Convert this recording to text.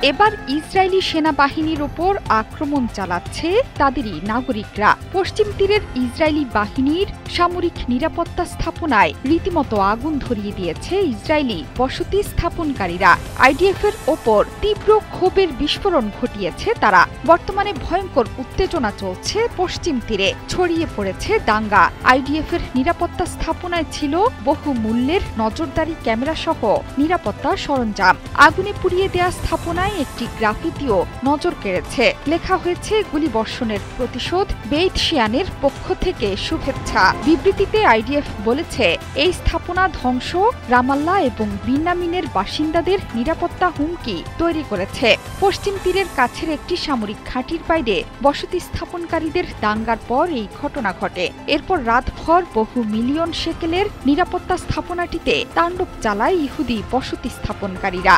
এবার ইসরায়েলি সেনাবাহিনীর ওপর আক্রমণ চালাচ্ছে তাদেরই নাগরিকরা। পশ্চিম তীরের ইসরায়েলি বাহিনীর সামরিক নিরাপত্তা স্থাপনায় রীতিমতো আগুন ধরিয়ে দিয়েছে ইসরায়েলি বসতি স্থাপনকারীরা। আইডিএফের ওপর তীব্র ক্ষোভের বিস্ফোরণ ঘটিয়েছে তারা। বর্তমানে ভয়ঙ্কর উত্তেজনা চলছে পশ্চিম তীরে, ছড়িয়ে পড়েছে দাঙ্গা। আইডিএফের নিরাপত্তা স্থাপনায় ছিল বহু মূল্যের নজরদারি ক্যামেরা সহ নিরাপত্তা সরঞ্জাম। আগুনে পুড়িয়ে দেয়া স্থাপনায় একটি গ্রাফিতিও নজর কেড়েছে। লেখা হয়েছে, গুলিবর্ষণের প্রতিশোধ, বেইত শিয়ানের পক্ষ থেকে শুভেচ্ছা। বিবৃতিতে আইডিএফ বলেছে, এই স্থাপনা ধ্বংস রামাল্লা এবং বিন্যামিনের বাসিন্দাদের নিরাপত্তা হুমকি তৈরি করেছে। পশ্চিম তীরের কাছের একটি সামরিক ঘাঁটির বাইরে বসতি স্থাপনকারীদের দাঙ্গার পর এই ঘটনা ঘটে। এরপর রাতভর বহু মিলিয়ন শেকেলের নিরাপত্তা স্থাপনাটিতে তাণ্ডব চালায় ইহুদি বসতি স্থাপনকারীরা।